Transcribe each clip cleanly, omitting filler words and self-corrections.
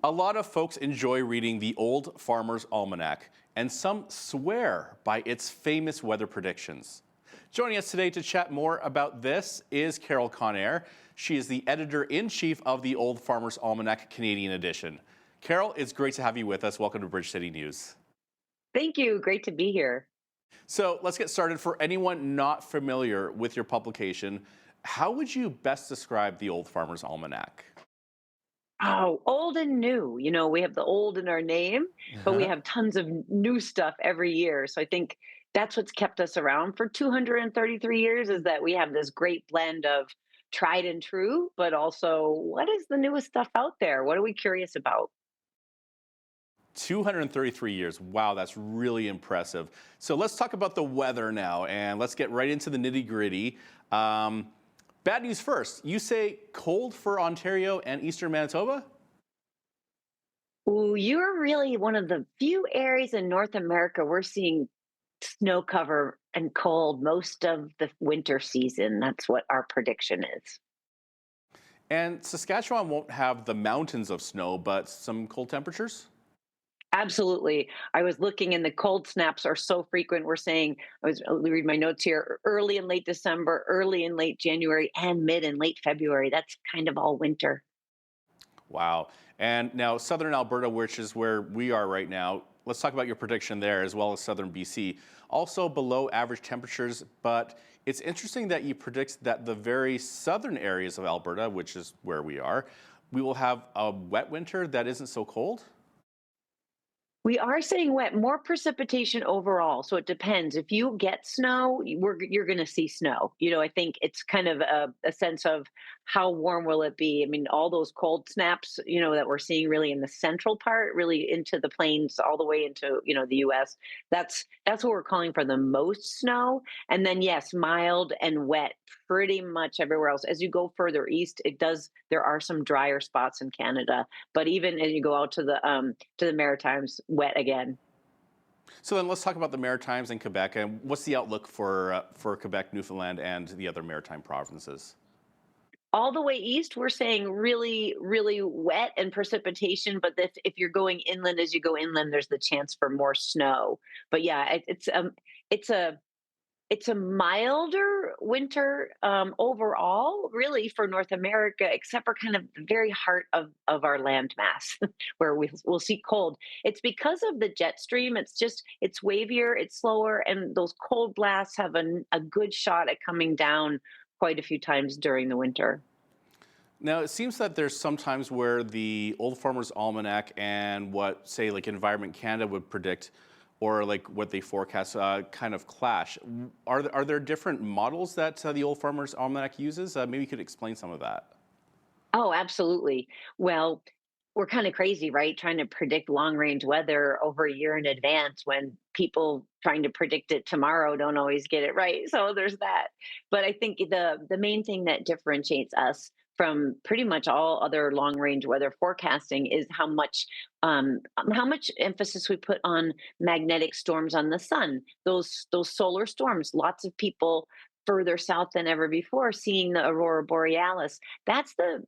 A lot of folks enjoy reading the Old Farmer's Almanac, and some swear by its famous weather predictions. Joining us today to chat more about this is Carol Connare. She is the editor-in-chief of the Old Farmer's Almanac Canadian edition. Carol, it's great to have you with us. Welcome to Bridge City News. Thank you. Great to be here. So let's get started. For anyone not familiar with your publication, how would you best describe the Old Farmer's Almanac? Oh, old and new. We have the old in our name, but we have tons of new stuff every year. So I think that's what's kept us around for 233 years is that we have this great blend of tried and true, but also what is the newest stuff out there? What are we curious about? 233 years. Wow, that's really impressive. So let's talk about the weather now, and let's get right into the nitty gritty. Bad news first. You say cold for Ontario and eastern Manitoba? Ooh, you're really one of the few areas in North America we're seeing snow cover and cold most of the winter season. That's what our prediction is. And Saskatchewan won't have the mountains of snow, but some cold temperatures? Absolutely. I was looking and the cold snaps are so frequent. We're saying, let me read my notes here, early and late December, early and late January, and mid and late February. That's kind of all winter. Wow. And now southern Alberta, which is where we are right now, let's talk about your prediction there as well as southern BC. Also below average temperatures, but it's interesting that you predict that the very southern areas of Alberta, which is where we are, we will have a wet winter that isn't so cold. We are saying wet, more precipitation overall. So it depends. If you get snow, you're going to see snow. I think it's kind of a sense of how warm will it be. I mean, all those cold snaps, that we're seeing really in the central part, really into the plains, all the way into the U.S. That's what we're calling for the most snow. And then yes, mild and wet, pretty much everywhere else. As you go further east, it does. There are some drier spots in Canada, but even as you go out to the Maritimes, wet again. So then let's talk about the Maritimes and Quebec. And what's the outlook for Quebec, Newfoundland, and the other maritime provinces? All the way east, we're saying really, really wet and precipitation. But if you're going inland, as you go inland, there's the chance for more snow. But yeah, it's a it's a milder winter overall, really, for North America, except for kind of the very heart of our landmass, where we'll see cold. It's because of the jet stream. It's wavier, it's slower, and those cold blasts have a good shot at coming down quite a few times during the winter. Now, it seems that there's some times where the Old Farmer's Almanac and what, say, like Environment Canada would predict, or like what they forecast, kind of clash. Are there different models that the Old Farmer's Almanac uses? Maybe you could explain some of that. Oh, absolutely. Well, we're kind of crazy, right? Trying to predict long range weather over a year in advance when people trying to predict it tomorrow don't always get it right. So there's that. But I think the main thing that differentiates us from pretty much all other long range weather forecasting is how much emphasis we put on magnetic storms on the sun. Those solar storms. Lots of people further south than ever before seeing the aurora borealis. That's the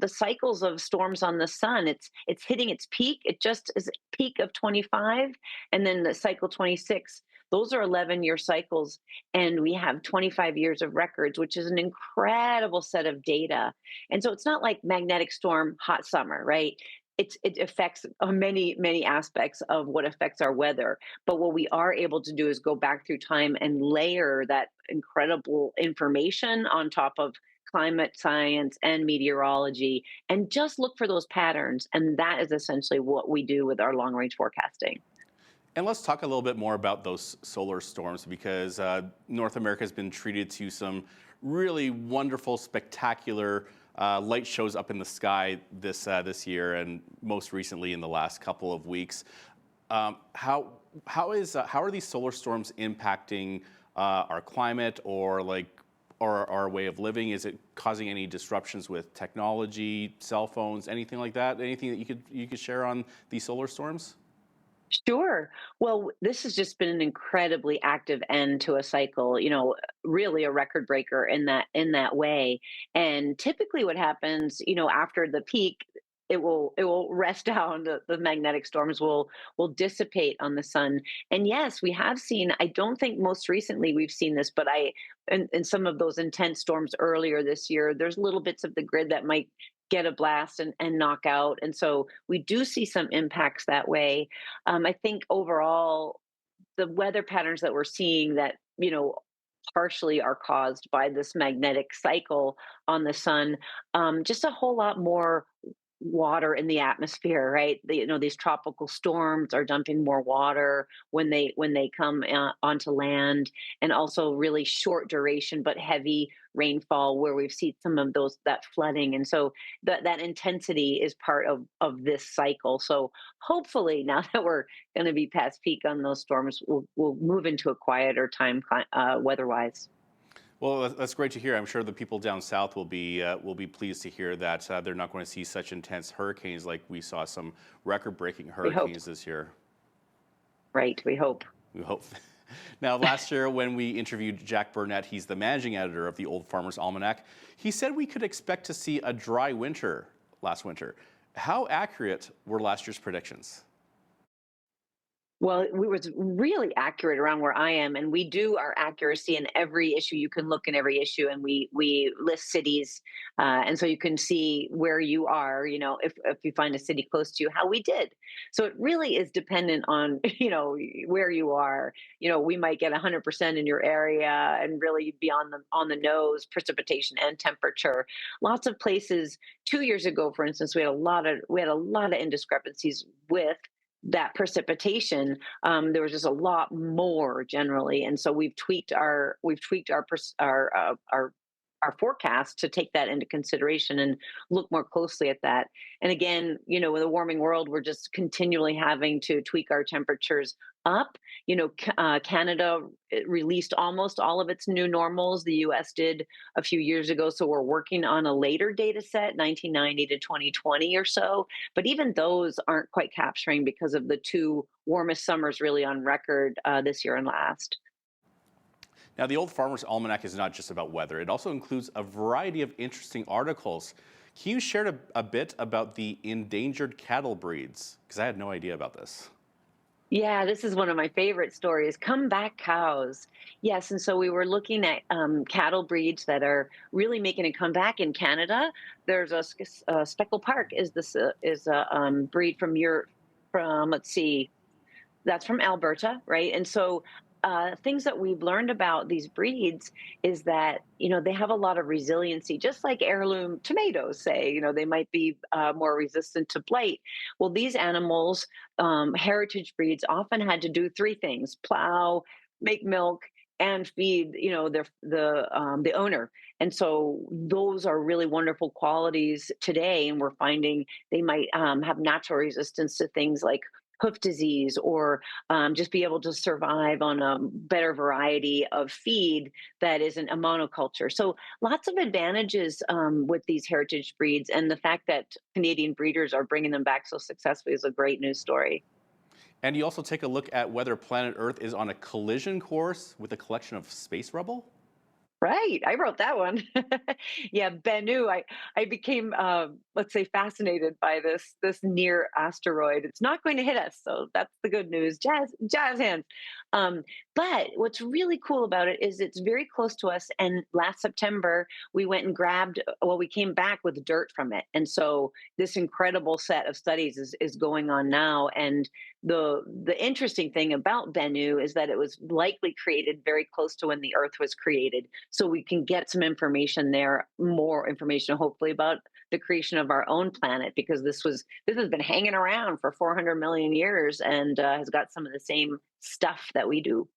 cycles of storms on the sun. It's hitting its peak. It just is peak of 25, and then the cycle 26. Those are 11-year cycles, and we have 25 years of records, which is an incredible set of data. And so it's not like magnetic storm, hot summer, right? It affects many aspects of what affects our weather. But what we are able to do is go back through time and layer that incredible information on top of climate science and meteorology and just look for those patterns. And that is essentially what we do with our long range forecasting. And let's talk a little bit more about those solar storms because North America has been treated to some really wonderful, spectacular light shows up in the sky this year, and most recently in the last couple of weeks. How are these solar storms impacting our climate or our way of living? Is it causing any disruptions with technology, cell phones, anything like that? Anything that you could share on these solar storms? Sure. Well, this has just been an incredibly active end to a cycle, really a record breaker in that way. And typically what happens, after the peak, it will rest down. The magnetic storms will dissipate on the sun. And yes, we have seen, I don't think most recently we've seen this, but in some of those intense storms earlier this year, there's little bits of the grid that might get a blast and knock out. And so we do see some impacts that way. I think overall the weather patterns that we're seeing that, partially are caused by this magnetic cycle on the sun, just a whole lot more water in the atmosphere, right? These tropical storms are dumping more water when they come onto land, and also really short duration but heavy rainfall where we've seen some of those that flooding, and so that intensity is part of this cycle. So hopefully, now that we're going to be past peak on those storms, we'll move into a quieter time weather-wise. Well, that's great to hear. I'm sure the people down south will be pleased to hear that they're not going to see such intense hurricanes like we saw some record-breaking We hope, hurricanes this year. right? We hope. We hope. Now, last year when we interviewed Jack Burnett, he's the managing editor of the Old Farmer's Almanac, he said we could expect to see a dry winter last winter. How accurate were last year's predictions? Well, we was really accurate around where I am, and we do our accuracy in every issue. You can look in every issue, and we list cities, and so you can see where you are. If you find a city close to you, how we did. So it really is dependent on where you are. We might get 100% in your area, and really be on the nose, precipitation and temperature. Lots of places. 2 years ago, for instance, we had a lot of indiscrepancies with that precipitation. There was just a lot more generally, and so we've tweaked our forecast to take that into consideration and look more closely at that. And again, with a warming world, we're just continually having to tweak our temperatures up. Canada released almost all of its new normals. The U.S. did a few years ago, so we're working on a later data set, 1990 to 2020 or so. But even those aren't quite capturing because of the two warmest summers really on record this year and last. Now, the Old Farmer's Almanac is not just about weather. It also includes a variety of interesting articles. Can you share a bit about the endangered cattle breeds? Because I had no idea about this. Yeah, this is one of my favorite stories. Comeback cows. Yes, and so we were looking at cattle breeds that are really making a comeback in Canada. There's a Speckle Park is a breed from Europe, from, let's see, that's from Alberta, right? And so things that we've learned about these breeds is that they have a lot of resiliency, just like heirloom tomatoes. Say they might be more resistant to blight. Well, these animals, heritage breeds, often had to do three things: plow, make milk, and feed the owner. And so those are really wonderful qualities today, and we're finding they might have natural resistance to things like hoof disease, or just be able to survive on a better variety of feed that isn't a monoculture. So lots of advantages with these heritage breeds, and the fact that Canadian breeders are bringing them back so successfully is a great news story. And you also take a look at whether planet Earth is on a collision course with a collection of space rubble. Right, I wrote that one. Yeah, Bennu. I became, let's say, fascinated by this near asteroid. It's not going to hit us, so that's the good news. Jazz hands. Um, but what's really cool about it is it's very close to us. And last September, we went and grabbed. Well, we came back with dirt from it, and so this incredible set of studies is going on now. And the interesting thing about Bennu is that it was likely created very close to when the Earth was created, so we can get some information there, more information hopefully about the creation of our own planet, because this has been hanging around for 400 million years, and has got some of the same stuff that we do.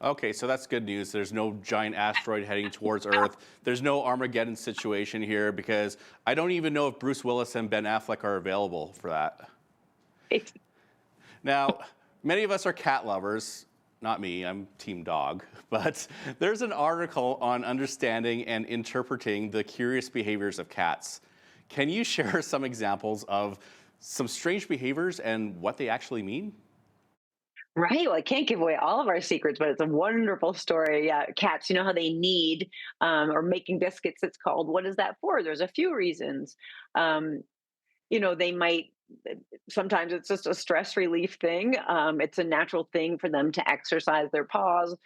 Okay, so that's good news. There's no giant asteroid heading towards Earth. There's no Armageddon situation here, because I don't even know if Bruce Willis and Ben Affleck are available for that. It's Now, many of us are cat lovers. Not me, I'm team dog. But there's an article on understanding and interpreting the curious behaviors of cats. Can you share some examples of some strange behaviors and what they actually mean? right. Well, I can't give away all of our secrets, but it's a wonderful story. Yeah, cats. You know how they knead, or making biscuits. It's called. What is that for? There's a few reasons. Um, they might, sometimes it's just a stress relief thing. It's a natural thing for them to exercise their paws.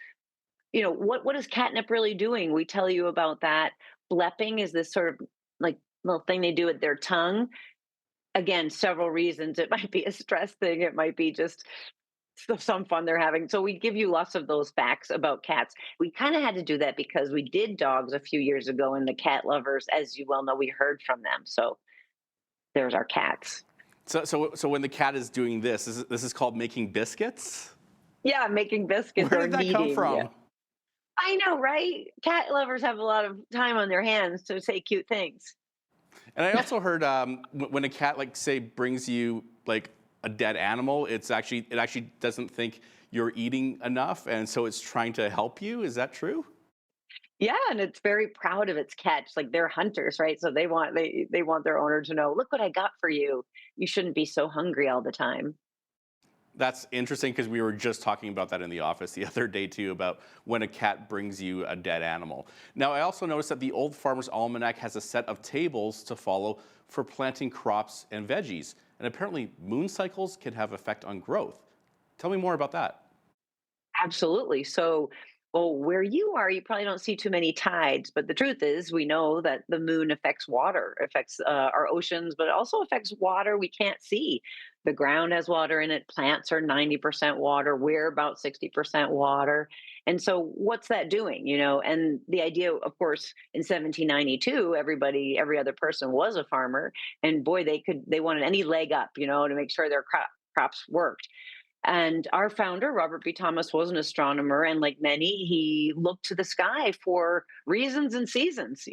What is catnip really doing? We tell you about that. Blepping is this sort of like little thing they do with their tongue. Again, several reasons. It might be a stress thing. It might be just some fun they're having. So we give you lots of those facts about cats. We kind of had to do that because we did dogs a few years ago, and the cat lovers, as you well know, we heard from them. So there's our cats. So when the cat is doing this, this is called making biscuits? Yeah, making biscuits Where or did that come kneading. Yeah. from? I know, right? Cat lovers have a lot of time on their hands to say cute things. And I also heard when a cat, like, say, brings you like a dead animal, it actually doesn't think you're eating enough, and so it's trying to help you. Is that true? Yeah, and it's very proud of its catch. Like they're hunters, right? So they want their owner to know, look what I got for you. You shouldn't be so hungry all the time. That's interesting because we were just talking about that in the office the other day too, about when a cat brings you a dead animal. Now, I also noticed that the Old Farmer's Almanac has a set of tables to follow for planting crops and veggies. And apparently moon cycles can have effect on growth. Tell me more about that. Absolutely. So, well, where you are, you probably don't see too many tides, but the truth is, we know that the moon affects water, affects our oceans, but it also affects water we can't see. The ground has water in it. Plants are 90% water. We're about 60% water. And so, what's that doing? And the idea, of course, in 1792, every other person was a farmer, and boy, they wanted any leg up, to make sure their crops worked. And our founder, Robert B. Thomas, was an astronomer. And like many, he looked to the sky for reasons and seasons,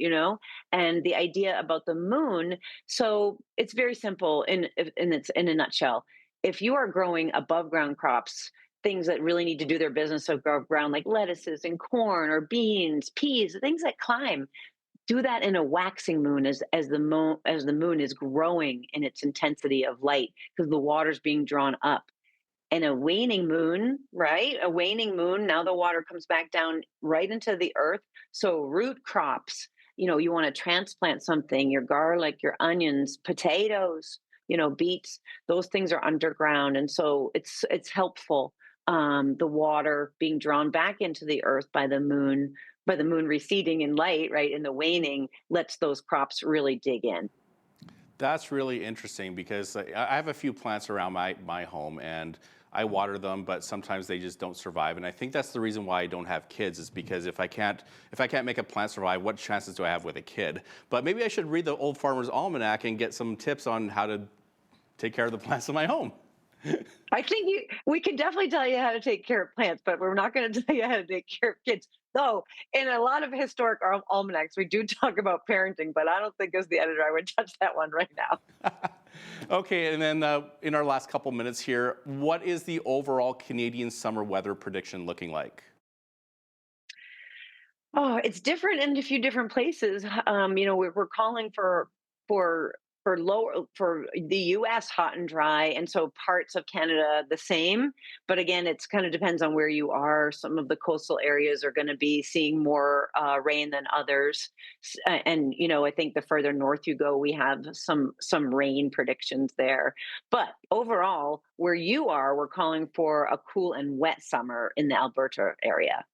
and the idea about the moon. So it's very simple in a nutshell. If you are growing above ground crops, things that really need to do their business above ground, like lettuces and corn or beans, peas, things that climb, do that in a waxing moon as the moon is growing in its intensity of light because the water's being drawn up. And a waning moon, right? A waning moon, now the water comes back down right into the earth. So root crops, you want to transplant something, your garlic, your onions, potatoes, beets, those things are underground. And so it's helpful. The water being drawn back into the earth by the moon receding in light, right? In the waning, lets those crops really dig in. That's really interesting because I have a few plants around my home and I water them, but sometimes they just don't survive. And I think that's the reason why I don't have kids is because if I can't make a plant survive, what chances do I have with a kid? But maybe I should read the Old Farmer's Almanac and get some tips on how to take care of the plants in my home. I think we can definitely tell you how to take care of plants, but we're not going to tell you how to take care of kids. Though in a lot of historic almanacs, we do talk about parenting, but I don't think as the editor I would touch that one right now. Okay, and then in our last couple minutes here, what is the overall Canadian summer weather prediction looking like? Oh, it's different in a few different places. We're calling for for the U.S. hot and dry, and so parts of Canada the same. But again, it's kind of depends on where you are. Some of the coastal areas are going to be seeing more rain than others, and I think the further north you go, we have some rain predictions there. But overall, where you are, we're calling for a cool and wet summer in the Alberta area.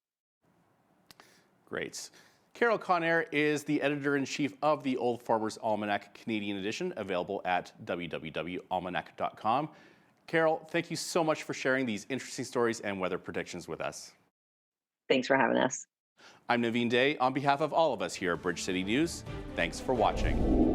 Great. Carol Connare is the editor-in-chief of the Old Farmer's Almanac Canadian Edition, available at www.almanac.com. Carol, thank you so much for sharing these interesting stories and weather predictions with us. Thanks for having us. I'm Naveen Day. On behalf of all of us here at Bridge City News, thanks for watching.